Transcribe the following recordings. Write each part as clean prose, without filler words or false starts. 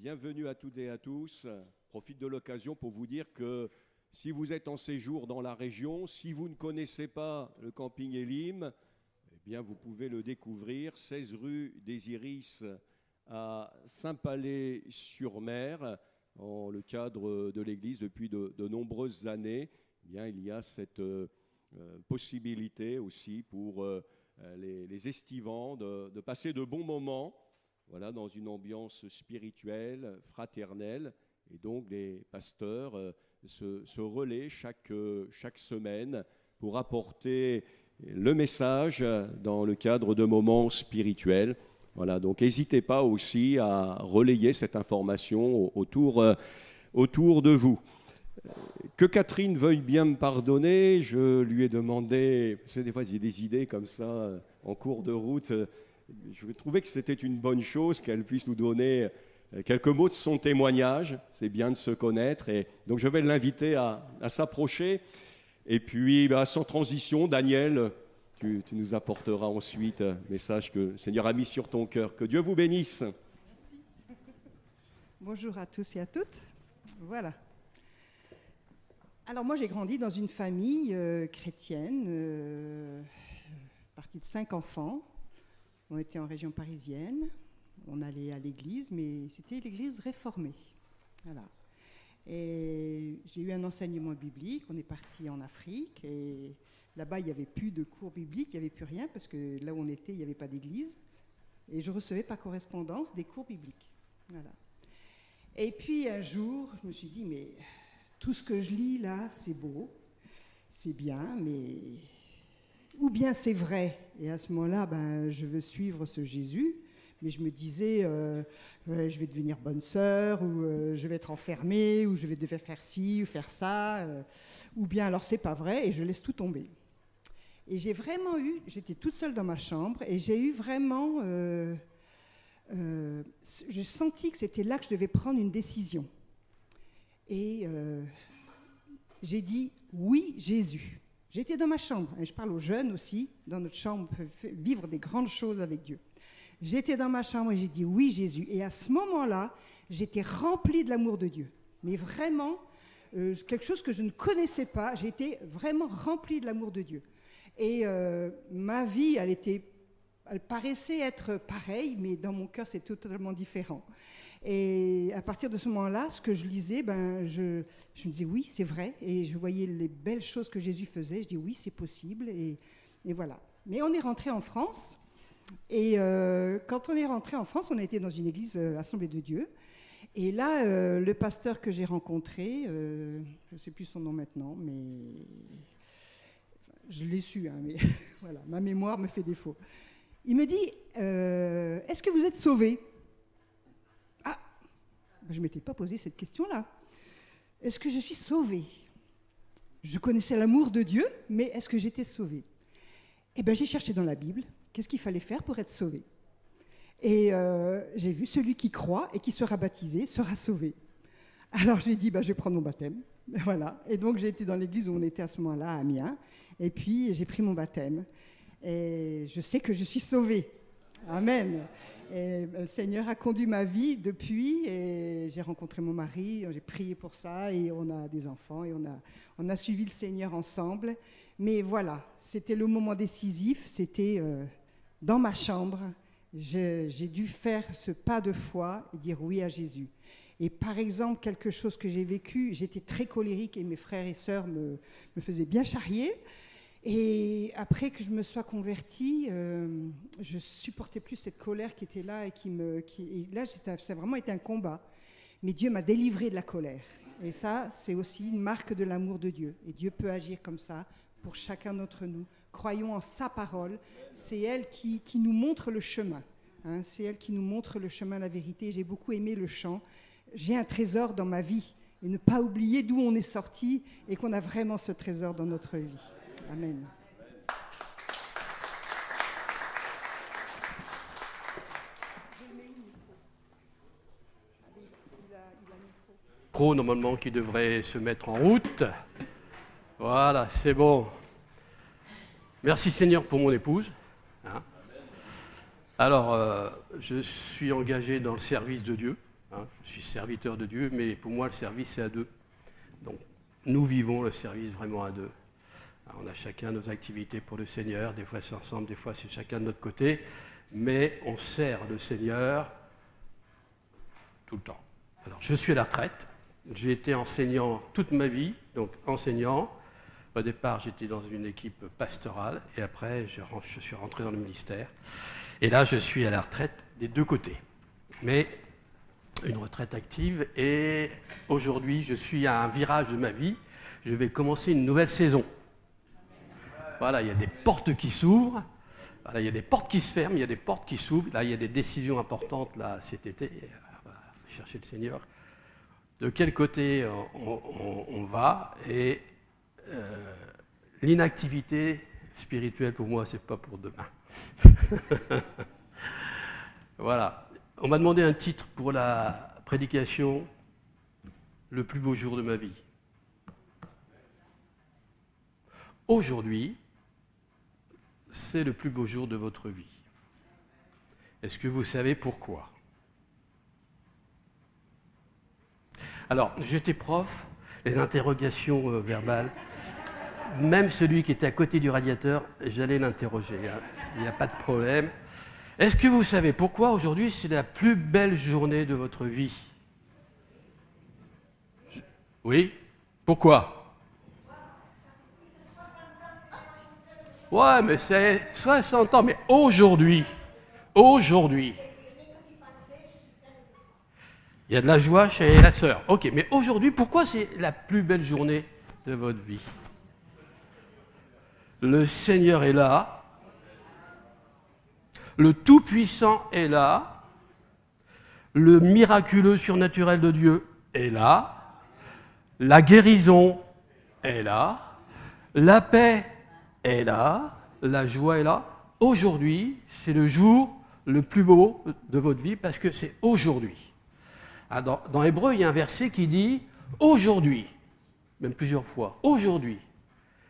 Bienvenue à toutes et à tous. Je profite de l'occasion pour vous dire que si vous êtes en séjour dans la région, si vous ne connaissez pas le camping Elim, eh bien vous pouvez le découvrir, 16 rue des Iris à Saint-Palais-sur-Mer, dans le cadre de l'Église depuis de nombreuses années. Eh bien, il y a cette possibilité aussi pour les estivants de passer de bons moments, voilà, dans une ambiance spirituelle, fraternelle. Et donc les pasteurs se relaient chaque semaine pour apporter le message dans le cadre de moments spirituels. Voilà, donc n'hésitez pas aussi à relayer cette information autour de vous. Que Catherine veuille bien me pardonner, je lui ai demandé, parce que des fois j'ai des idées comme ça en cours de route, je trouvais que c'était une bonne chose qu'elle puisse nous donner quelques mots de son témoignage, c'est bien de se connaître, et donc je vais l'inviter à s'approcher, et puis sans transition, Daniel, tu nous apporteras ensuite un message que le Seigneur a mis sur ton cœur. Que Dieu vous bénisse. Merci. Bonjour à tous et à toutes. Voilà. Alors moi j'ai grandi dans une famille chrétienne, partie de 5 enfants. On était en région parisienne, on allait à l'église, mais c'était l'église réformée. Voilà. Et j'ai eu un enseignement biblique, on est parti en Afrique, et là-bas il n'y avait plus de cours bibliques, il n'y avait plus rien, parce que là où on était, il n'y avait pas d'église. Et je recevais par correspondance des cours bibliques. Voilà. Et puis un jour, je me suis dit, mais tout ce que je lis là, c'est beau, c'est bien, mais ou bien c'est vrai. Et à ce moment-là, je veux suivre ce Jésus, mais je me disais, je vais devenir bonne sœur, ou je vais être enfermée, ou je vais devoir faire ci ou faire ça, ou bien alors c'est pas vrai, et je laisse tout tomber. Et j'ai vraiment eu, j'étais toute seule dans ma chambre, et j'ai eu vraiment, j'ai senti que c'était là que je devais prendre une décision. Et j'ai dit oui, Jésus. J'étais dans ma chambre, et je parle aux jeunes aussi, dans notre chambre, on peut vivre des grandes choses avec Dieu. J'étais dans ma chambre et j'ai dit oui, Jésus. Et à ce moment-là, j'étais remplie de l'amour de Dieu. Mais vraiment, quelque chose que je ne connaissais pas, j'étais vraiment remplie de l'amour de Dieu. Et ma vie, elle paraissait être pareille, mais dans mon cœur, c'est totalement différent. Et à partir de ce moment-là, ce que je lisais, je me disais oui, c'est vrai. Et je voyais les belles choses que Jésus faisait. Je dis oui, c'est possible. Et voilà. Mais on est rentré en France. Et quand on est rentré en France, on a été dans une église Assemblée de Dieu. Et là, le pasteur que j'ai rencontré, je ne sais plus son nom maintenant, mais je l'ai su, hein, mais voilà, ma mémoire me fait défaut. Il me dit, est-ce que vous êtes sauvés ? Ah, je ne m'étais pas posé cette question-là. Est-ce que je suis sauvée ? Je connaissais l'amour de Dieu, mais est-ce que j'étais sauvée ? Eh bien, j'ai cherché dans la Bible, qu'est-ce qu'il fallait faire pour être sauvé ? Et j'ai vu celui qui croit et qui sera baptisé sera sauvé. Alors j'ai dit, je vais prendre mon baptême. Voilà. Et donc j'ai été dans l'église où on était à ce moment-là, à Amiens. Et puis j'ai pris mon baptême. Et je sais que je suis sauvée. Amen. Et le Seigneur a conduit ma vie depuis. Et j'ai rencontré mon mari, j'ai prié pour ça. Et on a des enfants. Et on a suivi le Seigneur ensemble. Mais voilà, c'était le moment décisif. C'était dans ma chambre. J'ai dû faire ce pas de foi et dire oui à Jésus. Et par exemple, quelque chose que j'ai vécu, j'étais très colérique et mes frères et sœurs me faisaient bien charrier. Et après que je me sois convertie, je ne supportais plus cette colère qui était là. Et là, ça a vraiment été un combat. Mais Dieu m'a délivrée de la colère. Et ça, c'est aussi une marque de l'amour de Dieu. Et Dieu peut agir comme ça pour chacun d'entre nous. Croyons en sa parole. C'est elle qui nous montre le chemin. Hein, c'est elle qui nous montre le chemin, la vérité. J'ai beaucoup aimé le chant. J'ai un trésor dans ma vie. Et ne pas oublier d'où on est sorti et qu'on a vraiment ce trésor dans notre vie. Amen. Normalement qui devrait se mettre en route. Voilà, c'est bon. Merci Seigneur pour mon épouse. Hein. Alors, je suis engagé dans le service de Dieu. hein. Je suis serviteur de Dieu, mais pour moi, le service, c'est à deux. Donc, nous vivons le service vraiment à deux. Alors, on a chacun nos activités pour le Seigneur. Des fois, c'est ensemble, des fois, c'est chacun de notre côté. Mais on sert le Seigneur tout le temps. Alors, je suis à la retraite. J'ai été enseignant toute ma vie, donc enseignant. Au départ, j'étais dans une équipe pastorale et après, je suis rentré dans le ministère. Et là, je suis à la retraite des deux côtés. Mais une retraite active et aujourd'hui, je suis à un virage de ma vie. Je vais commencer une nouvelle saison. Voilà, il y a des portes qui s'ouvrent. Voilà, il y a des portes qui se ferment, il y a des portes qui s'ouvrent. Là, il y a des décisions importantes là, cet été. On va chercher le Seigneur. De quel côté on va? Et l'inactivité spirituelle, pour moi, c'est pas pour demain. Voilà. On m'a demandé un titre pour la prédication, le plus beau jour de ma vie. Aujourd'hui, c'est le plus beau jour de votre vie. Est-ce que vous savez pourquoi? Alors, j'étais prof, les interrogations verbales, même celui qui était à côté du radiateur, j'allais l'interroger, hein. Il n'y a pas de problème. Est-ce que vous savez pourquoi aujourd'hui c'est la plus belle journée de votre vie? Oui? Pourquoi? Ouais, mais c'est 60 ans, mais aujourd'hui, il y a de la joie chez la sœur. Ok, mais aujourd'hui, pourquoi c'est la plus belle journée de votre vie? Le Seigneur est là, le Tout-Puissant est là, le miraculeux surnaturel de Dieu est là, la guérison est là, la paix est là, la joie est là. Aujourd'hui, c'est le jour le plus beau de votre vie parce que c'est aujourd'hui. Dans Hébreu, il y a un verset qui dit « Aujourd'hui », même plusieurs fois, « Aujourd'hui,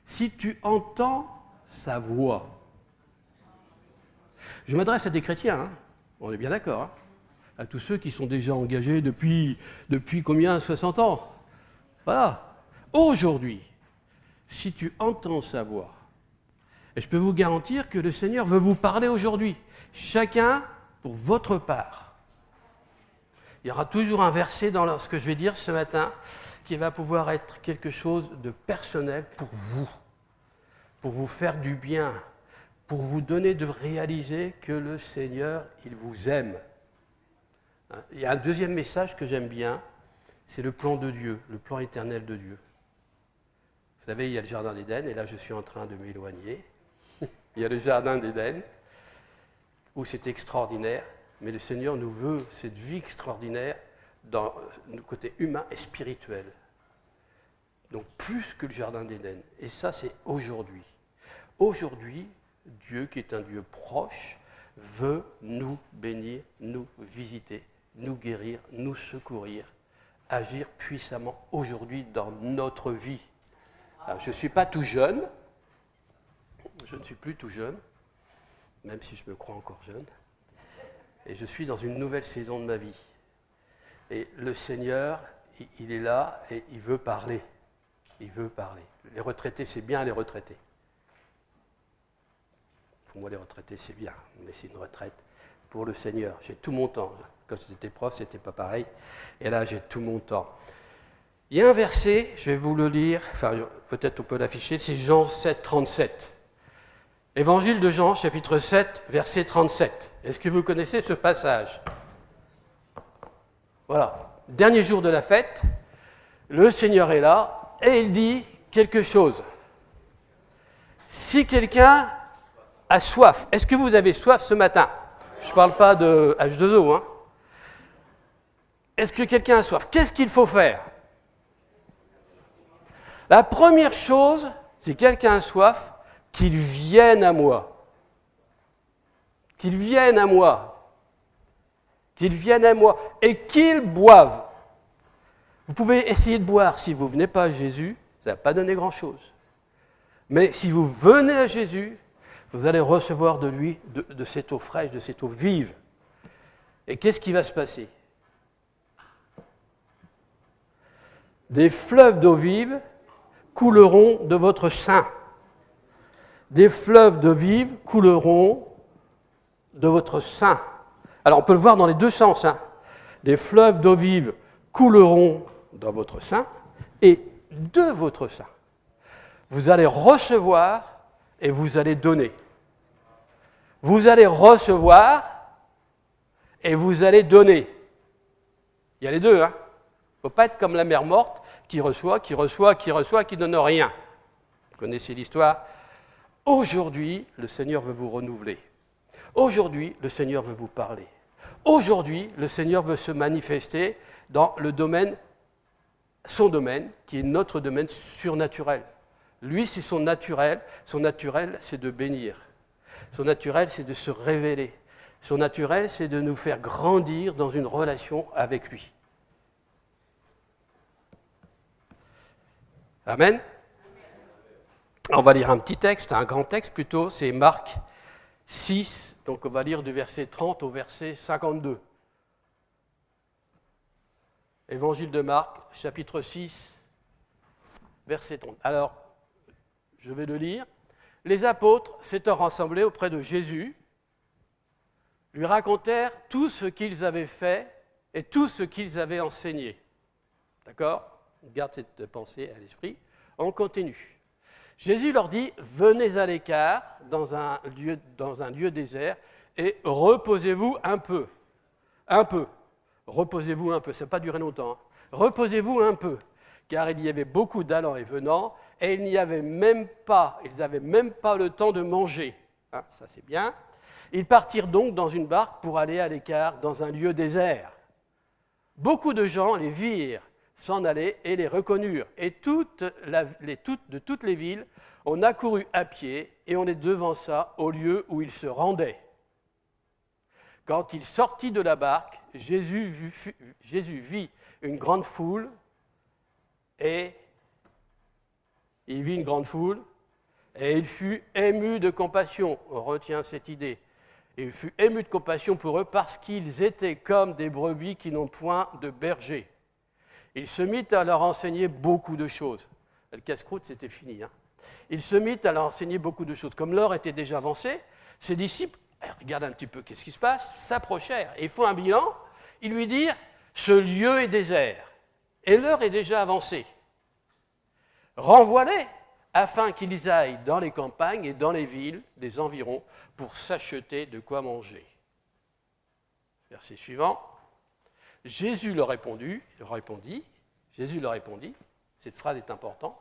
si tu entends sa voix ». Je m'adresse à des chrétiens, hein, on est bien d'accord, hein, à tous ceux qui sont déjà engagés depuis combien? 60 ans. Voilà. Aujourd'hui, si tu entends sa voix, et je peux vous garantir que le Seigneur veut vous parler aujourd'hui, chacun pour votre part. Il y aura toujours un verset dans ce que je vais dire ce matin qui va pouvoir être quelque chose de personnel pour vous faire du bien, pour vous donner de réaliser que le Seigneur, il vous aime. Il y a un deuxième message que j'aime bien, c'est le plan de Dieu, le plan éternel de Dieu. Vous savez, il y a le jardin d'Éden, et là je suis en train de m'éloigner. Il y a le jardin d'Éden, où c'est extraordinaire, mais le Seigneur nous veut cette vie extraordinaire dans le côté humain et spirituel. Donc plus que le jardin d'Éden. Et ça, c'est aujourd'hui. Aujourd'hui, Dieu, qui est un Dieu proche, veut nous bénir, nous visiter, nous guérir, nous secourir, agir puissamment aujourd'hui dans notre vie. Alors, je ne suis pas tout jeune, je ne suis plus tout jeune, même si je me crois encore jeune, et je suis dans une nouvelle saison de ma vie. Et le Seigneur, il est là et il veut parler. Il veut parler. Les retraités, c'est bien les retraités. Pour moi, les retraités, c'est bien, mais c'est une retraite pour le Seigneur. J'ai tout mon temps. Quand j'étais prof, c'était pas pareil. Et là, j'ai tout mon temps. Il y a un verset, je vais vous le lire, enfin, peut-être on peut l'afficher, c'est Jean 7, 37. Évangile de Jean, chapitre 7, verset 37. Est-ce que vous connaissez ce passage? Voilà. Dernier jour de la fête, le Seigneur est là et il dit quelque chose. Si quelqu'un a soif, est-ce que vous avez soif ce matin? Je ne parle pas de H2O, hein. Est-ce que quelqu'un a soif? Qu'est-ce qu'il faut faire? La première chose, si quelqu'un a soif, qu'il vienne à moi. Qu'il vienne à moi. Qu'il vienne à moi et qu'il boive. Vous pouvez essayer de boire si vous ne venez pas à Jésus, ça ne va pas donner grand-chose. Mais si vous venez à Jésus, vous allez recevoir de lui, de cette eau fraîche, de cette eau vive. Et qu'est-ce qui va se passer? Des fleuves d'eau vive couleront de votre sein. Des fleuves d'eau vive couleront de votre sein. Alors on peut le voir dans les deux sens. Hein. Des fleuves d'eau vive couleront dans votre sein et de votre sein. Vous allez recevoir et vous allez donner. Vous allez recevoir et vous allez donner. Il y a les deux. Hein. Il ne faut pas être comme la mer morte qui reçoit, qui ne donne rien. Vous connaissez l'histoire. Aujourd'hui, le Seigneur veut vous renouveler. Aujourd'hui, le Seigneur veut vous parler. Aujourd'hui, le Seigneur veut se manifester dans le domaine, son domaine, qui est notre domaine surnaturel. Lui, c'est son naturel. Son naturel, c'est de bénir. Son naturel, c'est de se révéler. Son naturel, c'est de nous faire grandir dans une relation avec lui. Amen. On va lire un petit texte, un grand texte plutôt, c'est Marc 6, donc on va lire du verset 30 au verset 52. Évangile de Marc, chapitre 6, verset 30. Alors, je vais le lire. Les apôtres, s'étant rassemblés auprès de Jésus, lui racontèrent tout ce qu'ils avaient fait et tout ce qu'ils avaient enseigné. D'accord ? On garde cette pensée à l'esprit. On continue. Jésus leur dit, venez à l'écart dans un lieu désert et reposez-vous un peu. Un peu. Reposez-vous un peu. Ça n'a pas duré longtemps. Hein. Reposez-vous un peu. Car il y avait beaucoup d'allants et venants et ils n'avaient même pas le temps de manger. Hein, ça c'est bien. Ils partirent donc dans une barque pour aller à l'écart dans un lieu désert. Beaucoup de gens les virent s'en aller et les reconnurent. Et de toutes les villes, on accourut à pied et on les devança au lieu où ils se rendaient. Quand il sortit de la barque, Jésus vit une grande foule et il fut ému de compassion. On retient cette idée. Il fut ému de compassion pour eux parce qu'ils étaient comme des brebis qui n'ont point de berger. Il se mit à leur enseigner beaucoup de choses. Le casse-croûte, c'était fini. Hein. Il se mit à leur enseigner beaucoup de choses. Comme l'heure était déjà avancée, ses disciples, regardent un petit peu qu'est-ce qui se passe, s'approchèrent et ils font un bilan. Ils lui dirent, ce lieu est désert et l'heure est déjà avancée. Renvoie-les afin qu'ils aillent dans les campagnes et dans les villes des environs pour s'acheter de quoi manger. Verset suivant. Jésus leur répondit, cette phrase est importante,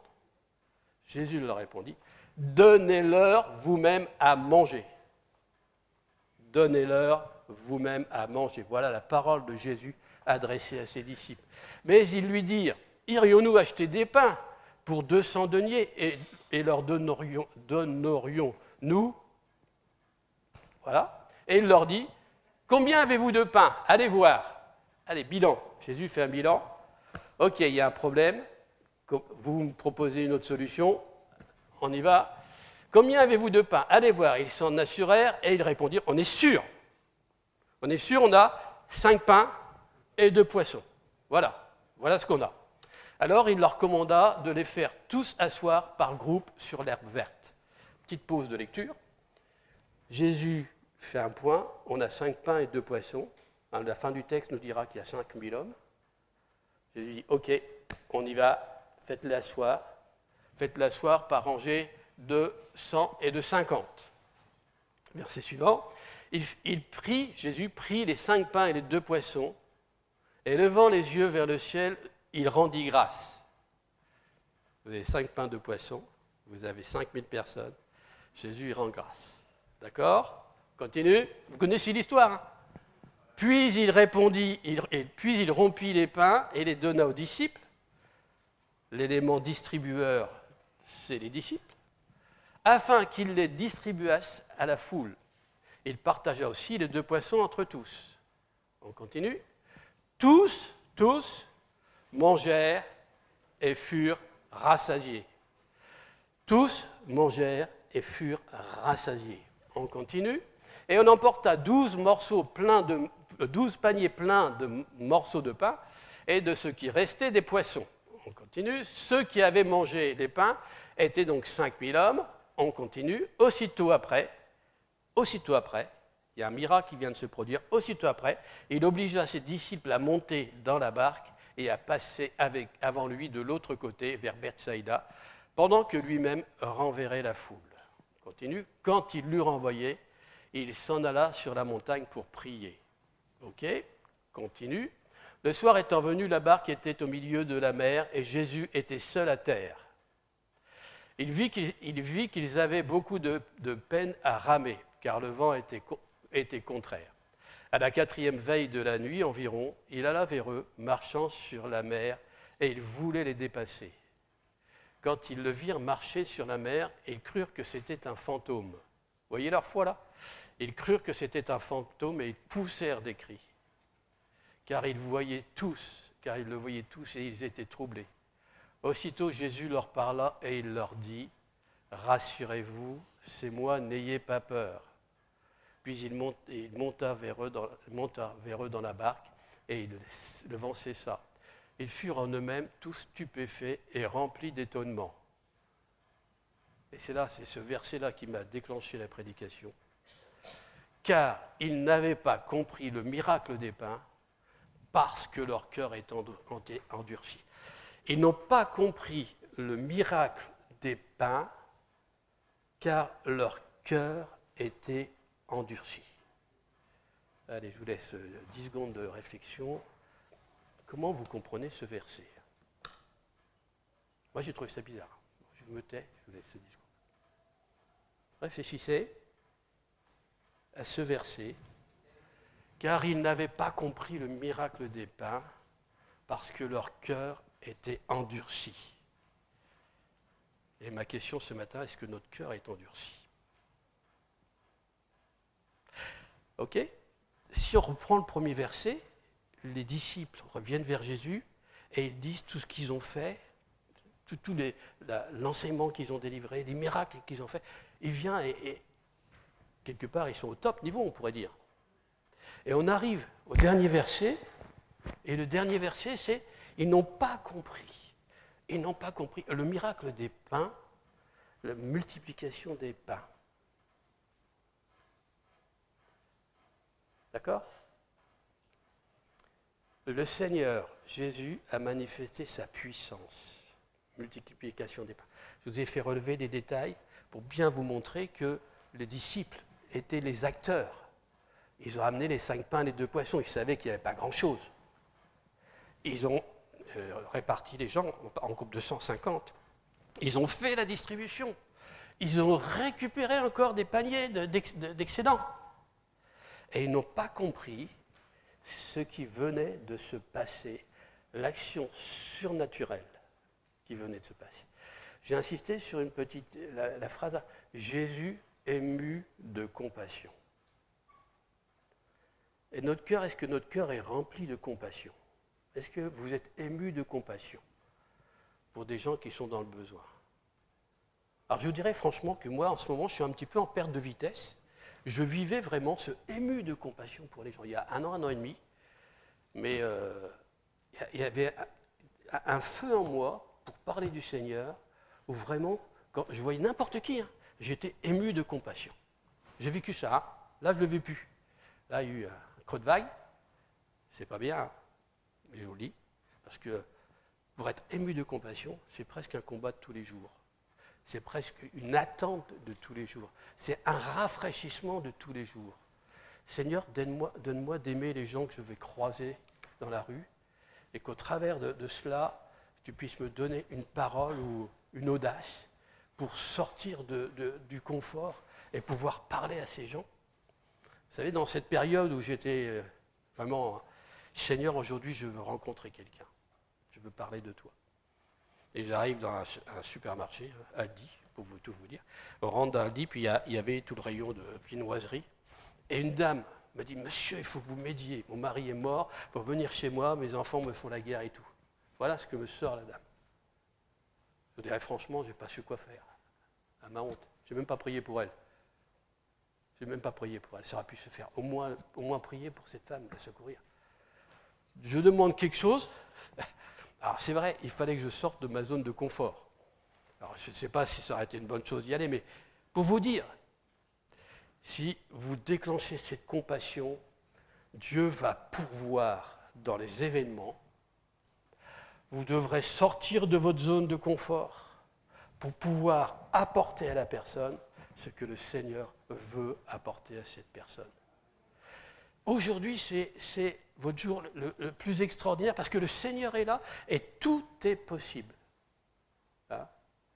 Jésus leur répondit, donnez-leur vous-même à manger. Donnez-leur vous-même à manger. Voilà la parole de Jésus adressée à ses disciples. Mais ils lui dirent, irions-nous acheter des pains pour 200 deniers et leur donnerions-nous? Voilà. Et il leur dit, combien avez-vous de pain? Allez voir. Allez, bilan. Jésus fait un bilan. Ok, il y a un problème. Vous me proposez une autre solution. On y va. Combien avez-vous de pain? Allez voir. Ils s'en assurèrent et ils répondirent, on est sûr. On est sûr, on a 5 pains et 2 poissons. Voilà ce qu'on a. Alors il leur commanda de les faire tous asseoir par groupe sur l'herbe verte. Petite pause de lecture. Jésus fait un point, on a 5 pains et 2 poissons. La fin du texte nous dira qu'il y a 5000 hommes. Jésus dit, ok, on y va, faites-les asseoir par rangée de 100 et de 50. Verset suivant, Jésus prit les 5 pains et les 2 poissons, et levant les yeux vers le ciel, il rendit grâce. Vous avez 5 pains, 2 poissons, vous avez 5000 personnes, Jésus il rend grâce. D'accord? Continue. Vous connaissez l'histoire, hein? Puis il rompit les pains et les donna aux disciples. L'élément distribueur, c'est les disciples, afin qu'ils les distribuassent à la foule. Il partagea aussi les 2 poissons entre tous. On continue. Tous mangèrent et furent rassasiés. Tous mangèrent et furent rassasiés. On continue. Et on emporta 12 paniers pleins de morceaux de pain et de ce qui restait des poissons. On continue. Ceux qui avaient mangé les pains étaient donc 5000 hommes. On continue. Aussitôt après, il y a un miracle qui vient de se produire. Aussitôt après, il obligea ses disciples à monter dans la barque et à passer avant lui de l'autre côté, vers Bethsaïda, pendant que lui-même renverrait la foule. On continue. Quand il l'eut renvoyé, il s'en alla sur la montagne pour prier. Ok, continue. Le soir étant venu, la barque était au milieu de la mer et Jésus était seul à terre. Il vit qu'ils avaient beaucoup de peine à ramer, car le vent était contraire. À la 4e veille de la nuit environ, il alla vers eux, marchant sur la mer, et il voulait les dépasser. Quand ils le virent marcher sur la mer, ils crurent que c'était un fantôme. Vous voyez leur foi là ? Ils crurent que c'était un fantôme et ils poussèrent des cris. Car ils le voyaient tous et ils étaient troublés. Aussitôt Jésus leur parla et il leur dit « Rassurez-vous, c'est moi, n'ayez pas peur. » Puis il monta vers eux dans la barque et le vent cessa. Ils furent en eux-mêmes tous stupéfaits et remplis d'étonnement. Et c'est ce verset-là qui m'a déclenché la prédication. Car ils n'avaient pas compris le miracle des pains, parce que leur cœur est endurci. Ils n'ont pas compris le miracle des pains, car leur cœur était endurci. Allez, je vous laisse 10 secondes de réflexion. Comment vous comprenez ce verset ? Moi, j'ai trouvé ça bizarre. Je me tais, je vous laisse 10 secondes. Réfléchissez à ce verset. Car ils n'avaient pas compris le miracle des pains, parce que leur cœur était endurci. Et ma question ce matin, est-ce que notre cœur est endurci ? Ok ? Si on reprend le premier verset, les disciples reviennent vers Jésus et ils disent tout ce qu'ils ont fait, tout l'enseignement qu'ils ont délivré, les miracles qu'ils ont fait. Il vient et quelque part, ils sont au top niveau, on pourrait dire. Et on arrive au dernier verset, et le dernier verset, c'est « Ils n'ont pas compris. Ils n'ont pas compris le miracle des pains, la multiplication des pains. » D'accord ? Le Seigneur, Jésus, a manifesté sa puissance. Multiplication des pains. Je vous ai fait relever des détails pour bien vous montrer que les disciples étaient les acteurs. Ils ont amené les 5 pains et les 2 poissons. Ils savaient qu'il n'y avait pas grand-chose. Ils ont réparti les gens en groupe de 150. Ils ont fait la distribution. Ils ont récupéré encore des paniers d'excédents. Et ils n'ont pas compris ce qui venait de se passer, l'action surnaturelle qui venait de se passer. J'ai insisté sur la phrase « Jésus ému de compassion ». Et notre cœur, est-ce que notre cœur est rempli de compassion ? Est-ce que vous êtes ému de compassion pour des gens qui sont dans le besoin ? Alors je vous dirais franchement que moi, en ce moment, je suis un petit peu en perte de vitesse. Je vivais vraiment ce ému de compassion pour les gens. Il y a un an et demi, mais il y avait un feu en moi pour parler du Seigneur, où vraiment, quand je voyais n'importe qui, j'étais ému de compassion. J'ai vécu ça, là je ne le vis plus. Là il y a eu un creux de vague, c'est pas bien, mais je vous le dis, parce que pour être ému de compassion, c'est presque un combat de tous les jours. C'est presque une attente de tous les jours. C'est un rafraîchissement de tous les jours. Seigneur, donne-moi d'aimer les gens que je vais croiser dans la rue, et qu'au travers de cela, tu puisses me donner une parole ou une audace pour sortir du confort et pouvoir parler à ces gens. Vous savez, dans cette période où j'étais vraiment, Seigneur, aujourd'hui, je veux rencontrer quelqu'un. Je veux parler de toi. Et j'arrive dans un supermarché, Aldi, pour tout vous dire. On rentre dans Aldi, puis il y avait tout le rayon de viennoiserie. Et une dame me dit, monsieur, il faut que vous m'aidiez. Mon mari est mort, il faut venir chez moi, mes enfants me font la guerre et tout. Voilà ce que me sort la dame. Je dirais franchement, je n'ai pas su quoi faire. À ma honte. Je n'ai même pas prié pour elle. Je n'ai même pas prié pour elle. Ça aurait pu se faire. Au moins prier pour cette femme, la secourir. Je demande quelque chose. Alors c'est vrai, il fallait que je sorte de ma zone de confort. Alors je ne sais pas si ça aurait été une bonne chose d'y aller, mais pour vous dire, si vous déclenchez cette compassion, Dieu va pourvoir dans les événements. Vous devrez sortir de votre zone de confort pour pouvoir apporter à la personne ce que le Seigneur veut apporter à cette personne. Aujourd'hui, c'est votre jour le plus extraordinaire parce que le Seigneur est là et tout est possible. Hein?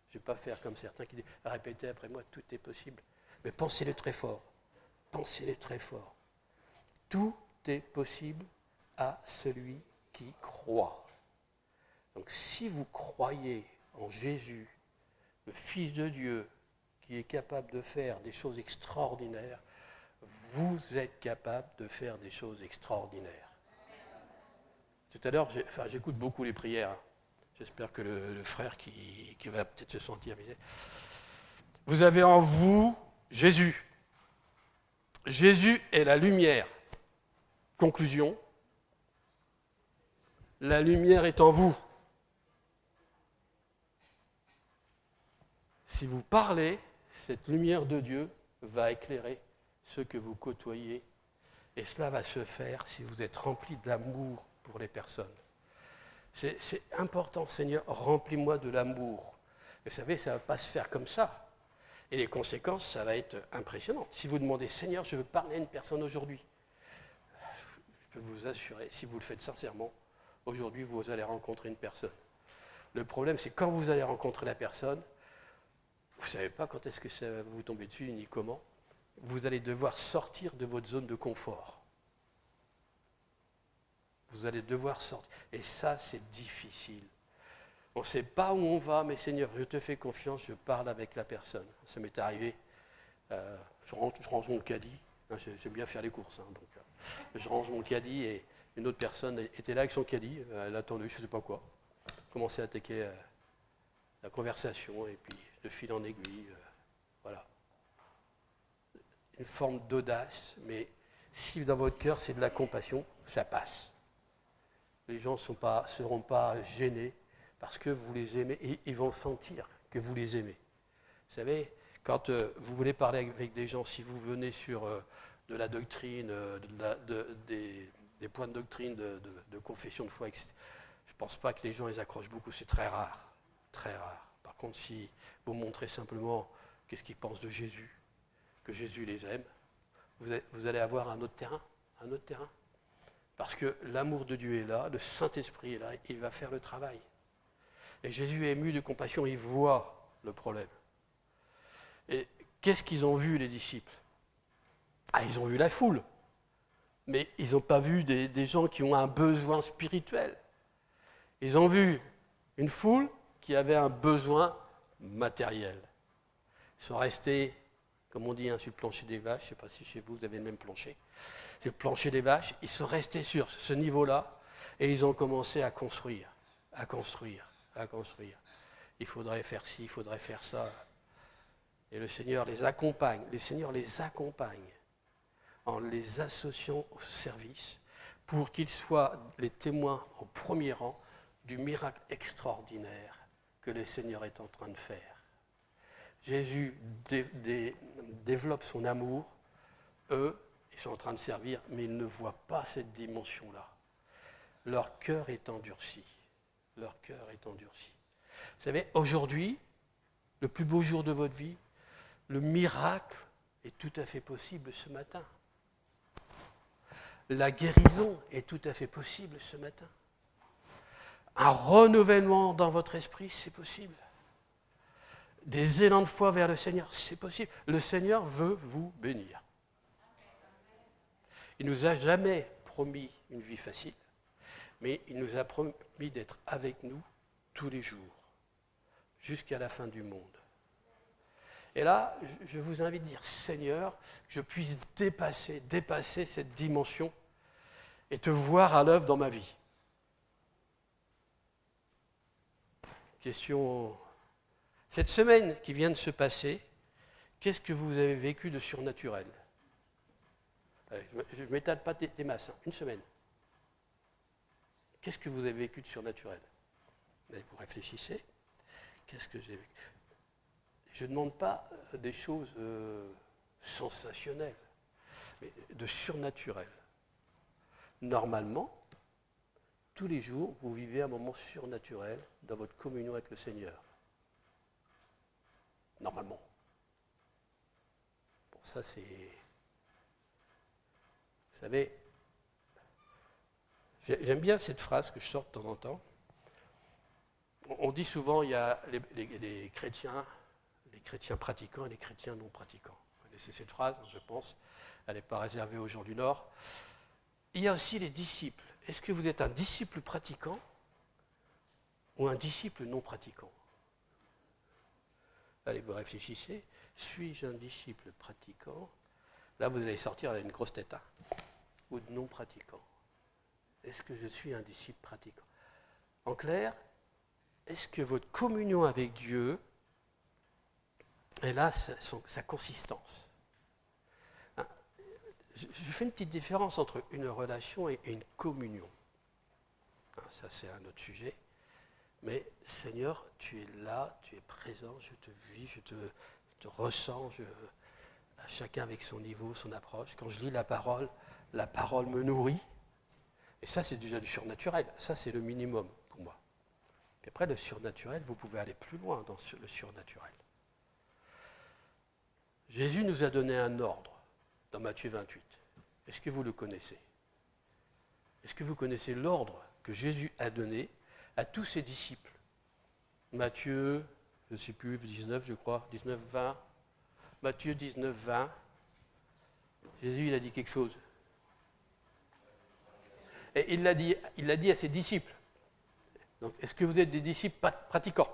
Je ne vais pas faire comme certains qui disent « répétez après moi, tout est possible ». Mais pensez-le très fort. Pensez-le très fort. Tout est possible à celui qui croit. Donc si vous croyez en Jésus, le Fils de Dieu, qui est capable de faire des choses extraordinaires, vous êtes capable de faire des choses extraordinaires. Tout à l'heure, j'écoute beaucoup les prières. J'espère que le frère qui va peut-être se sentir visé. Vous avez en vous Jésus. Jésus est la lumière. Conclusion. La lumière est en vous. Si vous parlez, cette lumière de Dieu va éclairer ceux que vous côtoyez. Et cela va se faire si vous êtes rempli d'amour pour les personnes. C'est important, Seigneur, remplis-moi de l'amour. Vous savez, ça ne va pas se faire comme ça. Et les conséquences, ça va être impressionnant. Si vous demandez, Seigneur, je veux parler à une personne aujourd'hui, je peux vous assurer, si vous le faites sincèrement, aujourd'hui, vous allez rencontrer une personne. Le problème, c'est quand vous allez rencontrer la personne, vous ne savez pas quand est-ce que ça va vous tomber dessus, ni comment. Vous allez devoir sortir de votre zone de confort. Vous allez devoir sortir. Et ça, c'est difficile. On ne sait pas où on va, mais Seigneur, je te fais confiance, je parle avec la personne. Ça m'est arrivé, je range mon caddie. J'aime bien faire les courses, donc je range mon caddie et une autre personne était là avec son caddie, elle attendait, je ne sais pas quoi. Commençait à attaquer la conversation et puis de fil en aiguille, voilà. Une forme d'audace, mais si dans votre cœur c'est de la compassion, ça passe. Les gens ne seront pas gênés parce que vous les aimez et ils vont sentir que vous les aimez. Vous savez, quand vous voulez parler avec des gens, si vous venez sur de la doctrine, des points de doctrine, de confession de foi, etc., je ne pense pas que les gens les accrochent beaucoup, c'est très rare, très rare. Par contre, si vous montrez simplement qu'est-ce qu'ils pensent de Jésus, que Jésus les aime, vous allez avoir un autre terrain. Parce que l'amour de Dieu est là, le Saint-Esprit est là, il va faire le travail. Et Jésus est ému de compassion, il voit le problème. Et qu'est-ce qu'ils ont vu, les disciples ? Ils ont vu la foule, mais ils n'ont pas vu des gens qui ont un besoin spirituel. Ils ont vu une foule qui avait un besoin matériel. Ils sont restés, comme on dit, sur le plancher des vaches. Je ne sais pas si chez vous, vous avez le même plancher. C'est le plancher des vaches. Ils sont restés sur ce niveau-là et ils ont commencé à construire. Il faudrait faire ci, il faudrait faire ça. Et le Seigneur les accompagne. En les associant au service pour qu'ils soient les témoins au premier rang du miracle extraordinaire que le Seigneur est en train de faire. Jésus développe son amour, eux, ils sont en train de servir, mais ils ne voient pas cette dimension-là. Leur cœur est endurci. Vous savez, aujourd'hui, le plus beau jour de votre vie, le miracle est tout à fait possible ce matin. La guérison est tout à fait possible ce matin. Un renouvellement dans votre esprit, c'est possible. Des élans de foi vers le Seigneur, c'est possible. Le Seigneur veut vous bénir. Il ne nous a jamais promis une vie facile, mais il nous a promis d'être avec nous tous les jours, jusqu'à la fin du monde. Et là, je vous invite à dire, Seigneur, que je puisse dépasser cette dimension et te voir à l'œuvre dans ma vie. Question. Cette semaine qui vient de se passer, qu'est-ce que vous avez vécu de surnaturel ? Je ne m'étale pas des masses, une semaine. Qu'est-ce que vous avez vécu de surnaturel ? Mais vous réfléchissez. Qu'est-ce que j'ai vécu? Je ne demande pas des choses sensationnelles, mais de surnaturel. Normalement, tous les jours, vous vivez un moment surnaturel dans votre communion avec le Seigneur. Normalement. Bon, ça c'est... Vous savez, j'aime bien cette phrase que je sors de temps en temps. On dit souvent, il y a les chrétiens pratiquants et les chrétiens non pratiquants. Vous connaissez cette phrase, je pense. Elle n'est pas réservée aux gens du Nord. Il y a aussi les disciples. Est-ce que vous êtes un disciple pratiquant ou un disciple non pratiquant? Allez, vous réfléchissez. Suis-je un disciple pratiquant? Là, vous allez sortir avec une grosse tête. Hein, ou non pratiquant. Est-ce que je suis un disciple pratiquant? En clair, est-ce que votre communion avec Dieu est là sa consistance? Je fais une petite différence entre une relation et une communion. Ça, c'est un autre sujet. Mais Seigneur, tu es là, tu es présent, je te vis, je te ressens, à chacun avec son niveau, son approche. Quand je lis la parole me nourrit. Et ça, c'est déjà du surnaturel. Ça, c'est le minimum pour moi. Puis après, le surnaturel, vous pouvez aller plus loin dans le surnaturel. Jésus nous a donné un ordre dans Matthieu 28. Est-ce que vous le connaissez? Est-ce que vous connaissez l'ordre que Jésus a donné à tous ses disciples? Matthieu, je ne sais plus, 19, je crois, 19, 20. Matthieu 19, 20. Jésus, il a dit quelque chose. Et il l'a dit à ses disciples. Donc, est-ce que vous êtes des disciples pratiquants?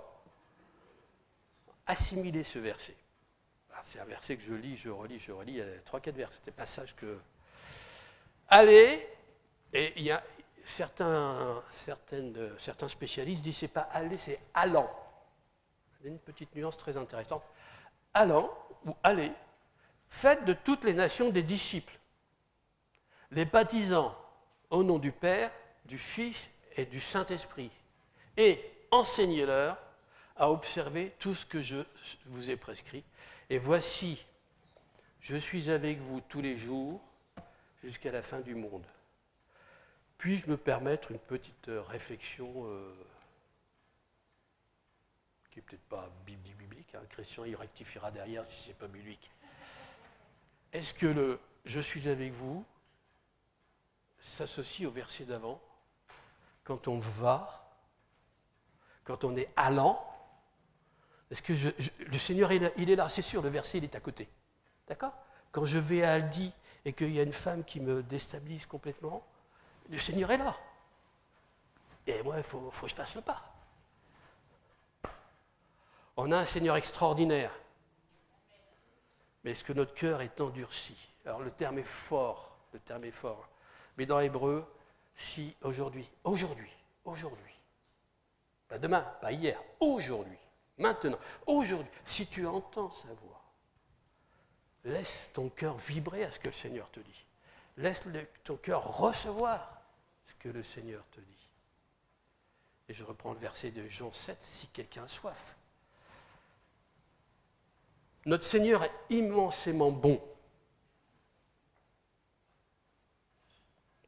Assimilez ce verset. C'est un verset que je lis, je relis, il y a 3-4 versets, des passages que... Allez, et il y a certains spécialistes disent c'est pas aller, c'est allant. Il y a une petite nuance très intéressante. Allant, ou allez, faites de toutes les nations des disciples, les baptisant au nom du Père, du Fils et du Saint-Esprit, et enseignez-leur à observer tout ce que je vous ai prescrit. Et voici, je suis avec vous tous les jours jusqu'à la fin du monde. Puis-je me permettre une petite réflexion qui n'est peut-être pas biblique, un chrétien il rectifiera derrière si ce n'est pas biblique. Est-ce que le « je suis avec vous » s'associe au verset d'avant? Quand on va, quand on est allant, est-ce que le Seigneur, il est là, c'est sûr, le verset, il est à côté. D'accord? Quand je vais à Aldi et qu'il y a une femme qui me déstabilise complètement, le Seigneur est là. Et moi, il faut que je fasse le pas. On a un Seigneur extraordinaire. Mais est-ce que notre cœur est endurci? Alors le terme est fort, Mais dans Hébreu, si aujourd'hui, pas demain, pas hier, aujourd'hui, maintenant, aujourd'hui, si tu entends sa voix, laisse ton cœur vibrer à ce que le Seigneur te dit. Laisse ton cœur recevoir ce que le Seigneur te dit. Et je reprends le verset de Jean 7, si quelqu'un a soif. Notre Seigneur est immensément bon.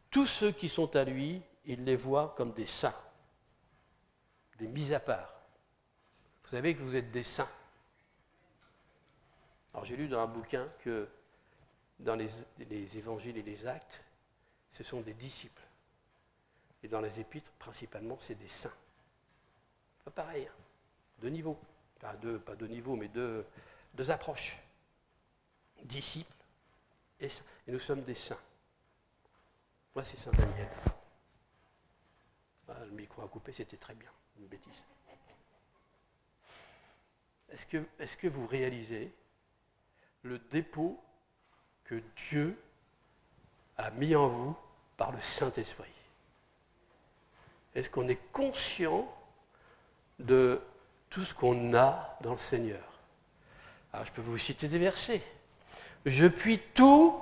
Tous ceux qui sont à lui, il les voit comme des saints, des mis à part. Vous savez que vous êtes des saints. Alors j'ai lu dans un bouquin que dans les évangiles et les actes, ce sont des disciples. Et dans les épîtres, principalement, c'est des saints. Pas pareil, hein. Deux niveaux. Enfin, pas deux niveaux, mais deux approches. Disciples et saints. Et nous sommes des saints. Moi, c'est Saint Daniel. Ah, le micro à couper, c'était très bien. Une bêtise. Est-ce que vous réalisez le dépôt que Dieu a mis en vous par le Saint-Esprit? Est-ce qu'on est conscient de tout ce qu'on a dans le Seigneur? Alors, je peux vous citer des versets. Je puis tout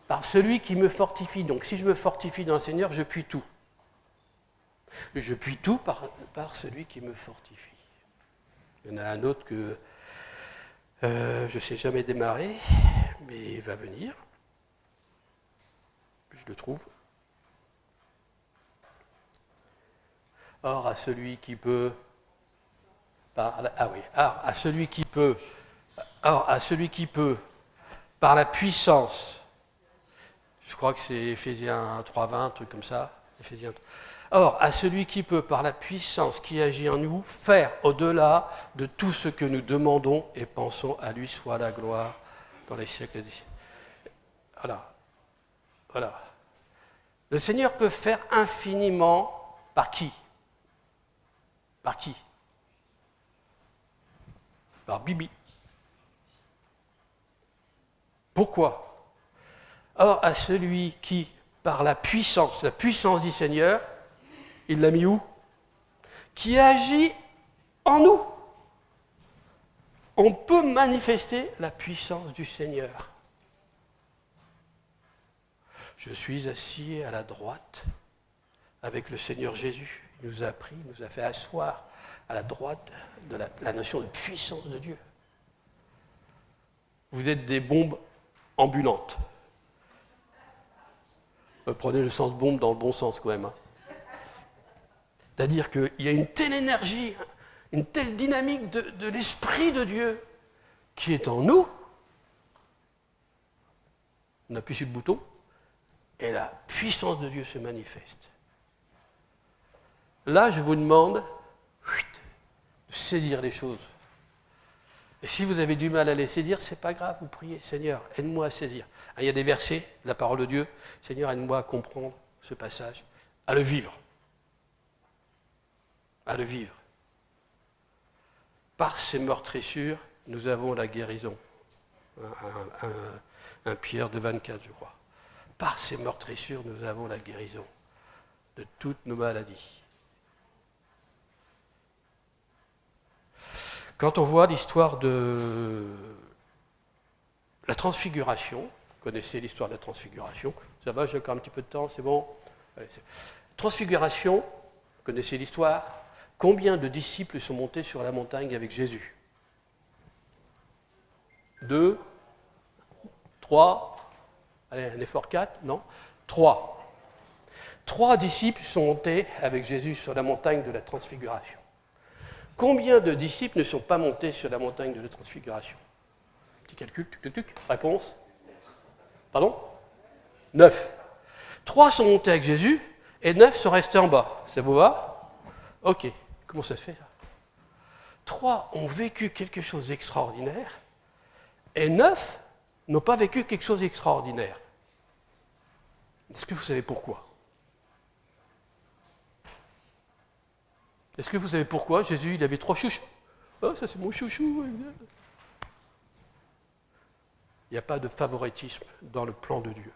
par celui qui me fortifie. Donc, si je me fortifie dans le Seigneur, je puis tout. Je puis tout par celui qui me fortifie. Il y en a un autre que je ne sais jamais démarrer, mais il va venir. Je le trouve. Or, à celui qui peut, à celui qui peut, par la puissance, je crois que c'est Éphésiens 3:20, un truc comme ça. Or, à celui qui peut, par la puissance qui agit en nous, faire au-delà de tout ce que nous demandons et pensons, à lui soit la gloire dans les siècles des siècles. Voilà. Le Seigneur peut faire infiniment par qui ? Par qui ? Par Bibi. Pourquoi ? Or, à celui qui, par la puissance du Seigneur, il l'a mis où ? Qui agit en nous. On peut manifester la puissance du Seigneur. Je suis assis à la droite avec le Seigneur Jésus. Il nous a pris, il nous a fait asseoir à la droite de la notion de puissance de Dieu. Vous êtes des bombes ambulantes. Prenez le sens bombe dans le bon sens quand même. C'est-à-dire qu'il y a une telle énergie, une telle dynamique de l'Esprit de Dieu qui est en nous. On appuie sur le bouton et la puissance de Dieu se manifeste. Là, je vous demande de saisir les choses. Et si vous avez du mal à les saisir, ce n'est pas grave, vous priez, Seigneur, aide-moi à saisir. Il y a des versets de la parole de Dieu, Seigneur, aide-moi à comprendre ce passage, à le vivre. À le vivre. Par ces meurtrissures, nous avons la guérison. Un Pierre de 24, je crois. Par ces meurtrissures, nous avons la guérison de toutes nos maladies. Quand on voit l'histoire de la transfiguration, vous connaissez l'histoire de la transfiguration, ça va, j'ai encore un petit peu de temps, c'est bon ? Allez, transfiguration, vous connaissez l'histoire, combien de disciples sont montés sur la montagne avec Jésus ? 2, 3, allez, un effort 4, non ? 3. 3 disciples sont montés avec Jésus sur la montagne de la transfiguration. Combien de disciples ne sont pas montés sur la montagne de la transfiguration ? Petit calcul, tuc. Réponse ? Pardon ? 9. 3 sont montés avec Jésus et 9 sont restés en bas. Ça vous va ? Ok. Comment ça se fait là ? 3 ont vécu quelque chose d'extraordinaire et 9 n'ont pas vécu quelque chose d'extraordinaire. Est-ce que vous savez pourquoi ? Est-ce que vous savez pourquoi Jésus, il avait 3 chouchous ? Oh, ça c'est mon chouchou. Il n'y a pas de favoritisme dans le plan de Dieu.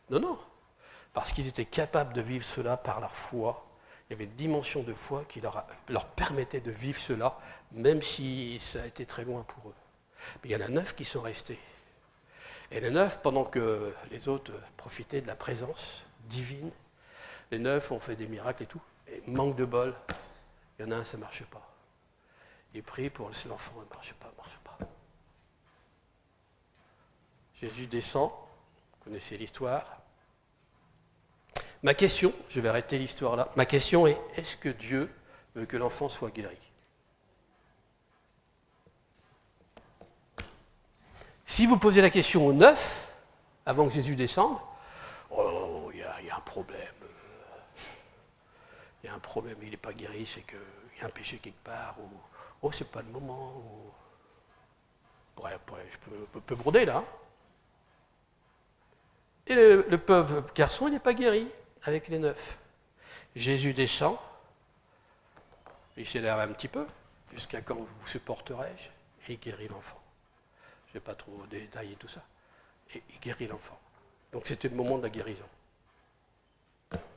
Non. Parce qu'ils étaient capables de vivre cela par leur foi. Il y avait une dimension de foi qui leur permettait de vivre cela, même si ça a été très loin pour eux. Mais il y en a 9 qui sont restés. Et les 9, pendant que les autres profitaient de la présence divine, les 9 ont fait des miracles et tout. Et manque de bol, il y en a un, ça ne marche pas. Il prie pour l'enfant, il ne marche pas. Jésus descend, vous connaissez l'histoire. Ma question, je vais arrêter l'histoire là, ma question est, est-ce que Dieu veut que l'enfant soit guéri ? Si vous posez la question aux 9, avant que Jésus descende, oh, il y a un problème. Il y a un problème, il n'est pas guéri, c'est qu'il y a un péché quelque part, ou oh, c'est pas le moment, ou... je peux broder là. Et le pauvre garçon, il n'est pas guéri avec les 9. Jésus descend, il s'énerve un petit peu, jusqu'à quand vous supporterai-je, et il guérit l'enfant. Je ne vais pas trop détailler tout ça. Et il guérit l'enfant. Donc c'était le moment de la guérison.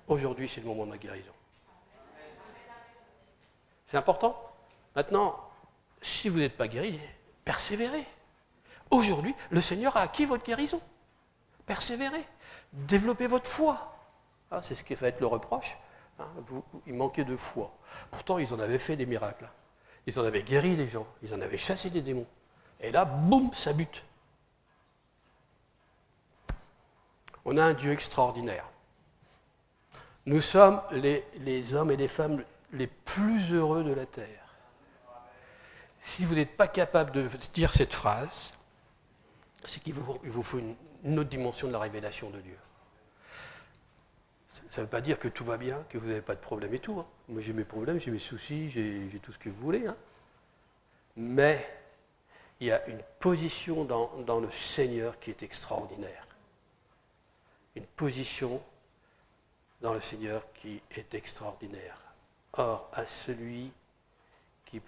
Aujourd'hui, c'est le moment de la guérison. C'est important. Maintenant, si vous n'êtes pas guéri, persévérez. Aujourd'hui, le Seigneur a acquis votre guérison. Persévérez. Développez votre foi. Ah, c'est ce qui va être le reproche. Hein, il manquait de foi. Pourtant, ils en avaient fait des miracles. Hein. Ils en avaient guéri les gens. Ils en avaient chassé des démons. Et là, boum, ça bute. On a un Dieu extraordinaire. Nous sommes les hommes et les femmes les plus heureux de la terre. Si vous n'êtes pas capable de dire cette phrase, c'est qu'il vous faut une autre dimension de la révélation de Dieu. Ça ne veut pas dire que tout va bien, que vous n'avez pas de problème et tout. Hein. Moi j'ai mes problèmes, j'ai mes soucis, j'ai tout ce que vous voulez. Hein. Mais il y a une position dans le Seigneur qui est extraordinaire. Une position dans le Seigneur qui est extraordinaire. Or, à celui qui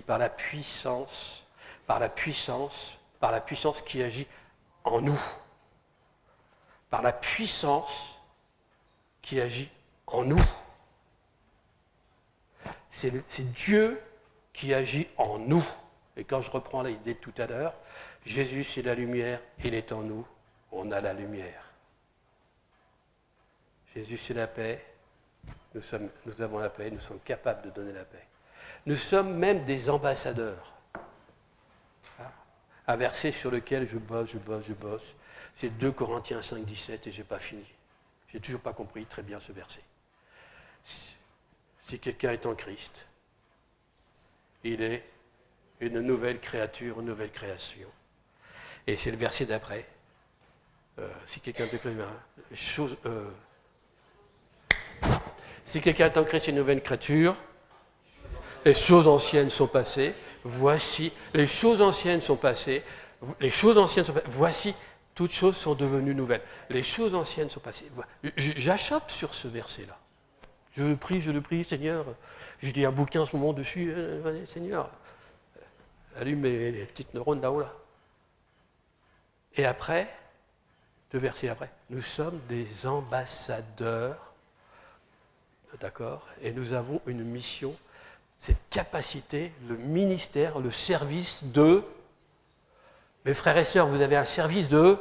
par la puissance qui agit en nous, par la puissance qui agit en nous. C'est Dieu qui agit en nous. Et quand je reprends l'idée de tout à l'heure, Jésus c'est la lumière, il est en nous, on a la lumière. Jésus c'est la paix, nous avons la paix, nous sommes capables de donner la paix. Nous sommes même des ambassadeurs. Un verset sur lequel je bosse, c'est 2 Corinthiens 5, 17 et je n'ai pas fini. Je n'ai toujours pas compris très bien ce verset. Si quelqu'un est en Christ, il est une nouvelle créature, une nouvelle création. Et c'est le verset d'après. Si quelqu'un est en Christ, une nouvelle créature, les choses anciennes sont passées, voici, les choses anciennes sont passées, voici, toutes choses sont devenues nouvelles. Les choses anciennes sont passées. J'achoppe sur ce verset-là. Je le prie, Seigneur. Je lis un bouquin en ce moment dessus, Seigneur, allume les petites neurones là-haut, là. Et après, 2 versets après, nous sommes des ambassadeurs, d'accord, et nous avons une mission, cette capacité, le ministère, le service de... Mes frères et sœurs, vous avez un service de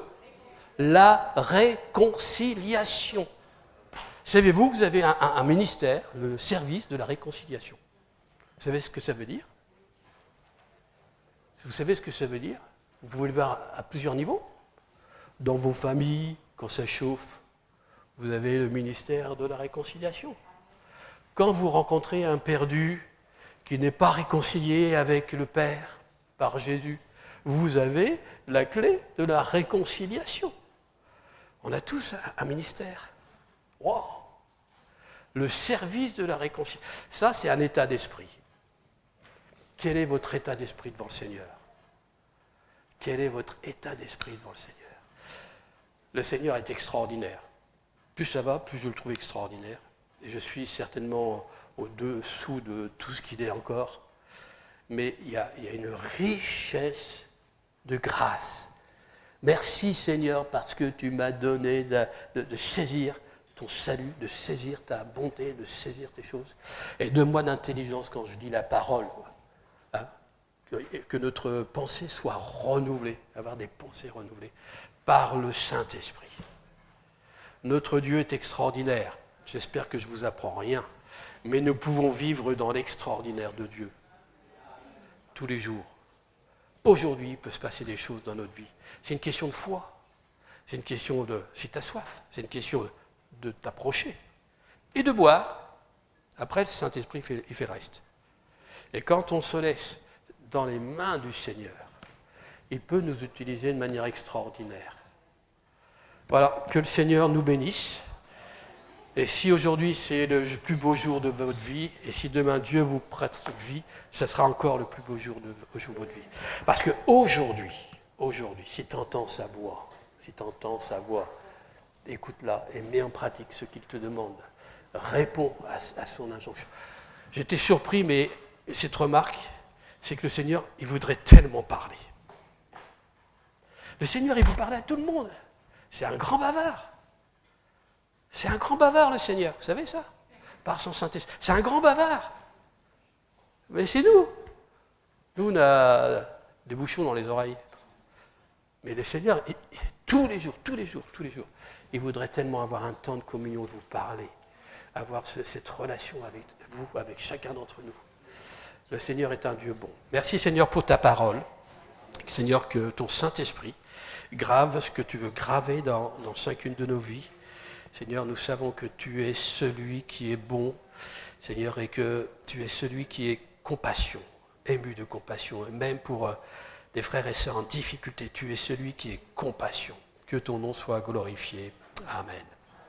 la réconciliation. Savez-vous que vous avez un ministère, le service de la réconciliation? Vous savez ce que ça veut dire? Vous savez ce que ça veut dire? Vous pouvez le voir à plusieurs niveaux. Dans vos familles, quand ça chauffe, vous avez le ministère de la réconciliation. Quand vous rencontrez un perdu qui n'est pas réconcilié avec le Père par Jésus, vous avez la clé de la réconciliation. On a tous un ministère. Wow! Le service de la réconciliation. Ça, c'est un état d'esprit. Quel est votre état d'esprit devant le Seigneur? Quel est votre état d'esprit devant le Seigneur? Le Seigneur est extraordinaire. Plus ça va, plus je le trouve extraordinaire. Et je suis certainement au-dessous de tout ce qu'il est encore. Mais il y a une richesse de grâce. Merci Seigneur parce que tu m'as donné de saisir ton salut, de saisir ta bonté, de saisir tes choses. Et donne-moi d'intelligence quand je dis la parole. Hein, que notre pensée soit renouvelée, avoir des pensées renouvelées par le Saint-Esprit. Notre Dieu est extraordinaire. J'espère que je ne vous apprends rien, mais nous pouvons vivre dans l'extraordinaire de Dieu tous les jours. Aujourd'hui, il peut se passer des choses dans notre vie. C'est une question de foi. C'est une question de, si tu as soif, c'est une question de t'approcher et de boire. Après, le Saint-Esprit il fait le reste. Et quand on se laisse dans les mains du Seigneur, il peut nous utiliser de manière extraordinaire. Voilà, que le Seigneur nous bénisse. Et si aujourd'hui c'est le plus beau jour de votre vie, et si demain Dieu vous prête vie, ce sera encore le plus beau jour de votre vie. Parce qu'aujourd'hui, si tu entends sa voix, écoute-la et mets en pratique ce qu'il te demande. Réponds à son injonction. J'étais surpris, mais cette remarque, c'est que le Seigneur, il voudrait tellement parler. Le Seigneur, il veut parler à tout le monde. C'est un grand bavard. C'est un grand bavard, le Seigneur. Vous savez ça? Par son Saint-Esprit. C'est un grand bavard. Mais c'est nous. Nous, on a des bouchons dans les oreilles. Mais le Seigneur, tous les jours, tous les jours, tous les jours. Il voudrait tellement avoir un temps de communion, de vous parler, avoir cette relation avec vous, avec chacun d'entre nous. Le Seigneur est un Dieu bon. Merci Seigneur pour ta parole. Seigneur, que ton Saint-Esprit grave ce que tu veux graver dans chacune de nos vies. Seigneur, nous savons que tu es celui qui est bon, Seigneur, et que tu es celui qui est compassion, ému de compassion, et même pour des frères et sœurs en difficulté, tu es celui qui est compassion. Que ton nom soit glorifié. Amen.